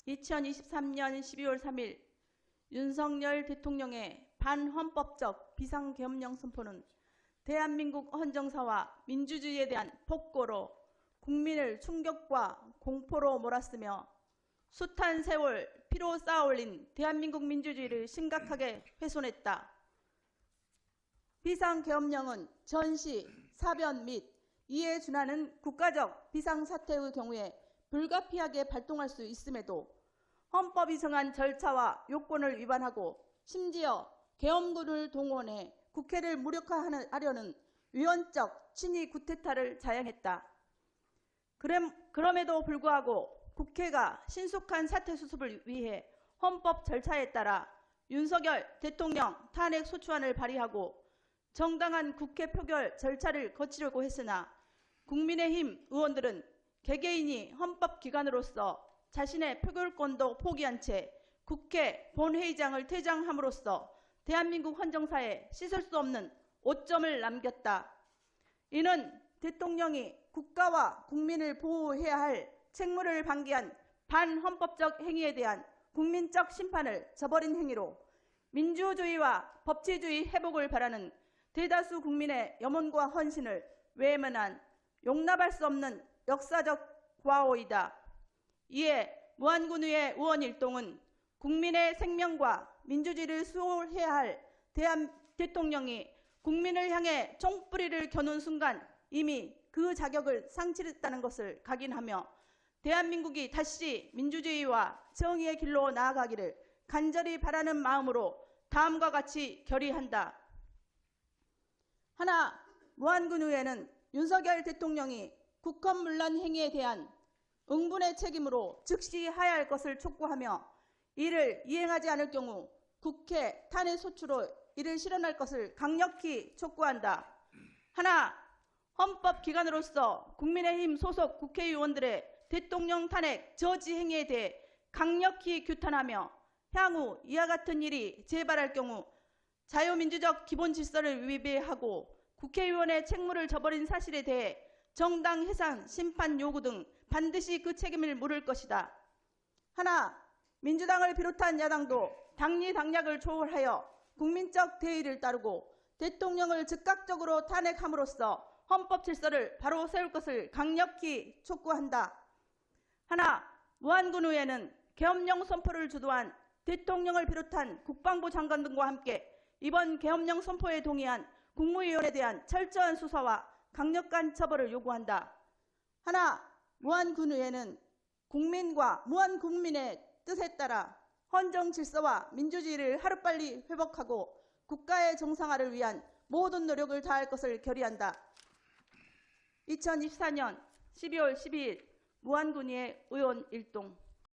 2023년 12월 3일 윤석열 대통령의 반헌법적 비상계엄령 선포는 대한민국 헌정사와 민주주의에 대한 폭거로 국민을 충격과 공포로 몰았으며 숱한 세월 피로 쌓아올린 대한민국 민주주의를 심각하게 훼손했다. 비상계엄령은 전시, 사변 및 이에 준하는 국가적 비상사태의 경우에 불가피하게 발동할 수 있음에도 헌법이 정한 절차와 요건을 위반하고 심지어 계엄군을 동원해 국회를 무력화하려는 위헌적 친위 구테타를 자행했다. 그럼에도 불구하고 국회가 신속한 사태 수습을 위해 헌법 절차에 따라 윤석열 대통령 탄핵 소추안을 발의하고 정당한 국회 표결 절차를 거치려고 했으나 국민의힘 의원들은 개개인이 헌법기관으로서 자신의 표결권도 포기한 채 국회 본회의장을 퇴장함으로써 대한민국 헌정사에 씻을 수 없는 오점을 남겼다. 이는 대통령이 국가와 국민을 보호해야 할 책무를 방기한 반헌법적 행위에 대한 국민적 심판을 저버린 행위로 민주주의와 법치주의 회복을 바라는 대다수 국민의 염원과 헌신을 외면한 용납할 수 없는 역사적 과오이다. 이에 무안군의회 의원 일동은 국민의 생명과 민주주의를 수호해야 할 대통령이 국민을 향해 총뿌리를 겨눈 순간 이미 그 자격을 상실했다는 것을 각인하며 대한민국이 다시 민주주의와 정의의 길로 나아가기를 간절히 바라는 마음으로 다음과 같이 결의한다. 하나, 무안군의회는 윤석열 대통령이 국헌문란 행위에 대한 응분의 책임으로 즉시 하야할 것을 촉구하며 이를 이행하지 않을 경우 국회 탄핵 소추로 이를 실현할 것을 강력히 촉구한다. 하나, 헌법기관으로서 국민의힘 소속 국회의원들의 대통령 탄핵 저지 행위에 대해 강력히 규탄하며 향후 이와 같은 일이 재발할 경우 자유민주적 기본 질서를 위배하고 국회의원의 책무를 저버린 사실에 대해 정당 해산, 심판 요구 등 반드시 그 책임을 물을 것이다. 하나, 민주당을 비롯한 야당도 당리당략을 초월하여 국민적 대의를 따르고 대통령을 즉각적으로 탄핵함으로써 헌법 질서를 바로 세울 것을 강력히 촉구한다. 하나, 무안군의회는 계엄령 선포를 주도한 대통령을 비롯한 국방부 장관 등과 함께 이번 계엄령 선포에 동의한 국무위원에 대한 철저한 수사와 강력한 처벌을 요구한다. 하나, 무안군의회는 국민과 무안국민의 뜻에 따라 헌정 질서와 민주주의를 하루빨리 회복하고 국가의 정상화를 위한 모든 노력을 다할 것을 결의한다. 2024년 12월 12일 무안군의회 의원 일동.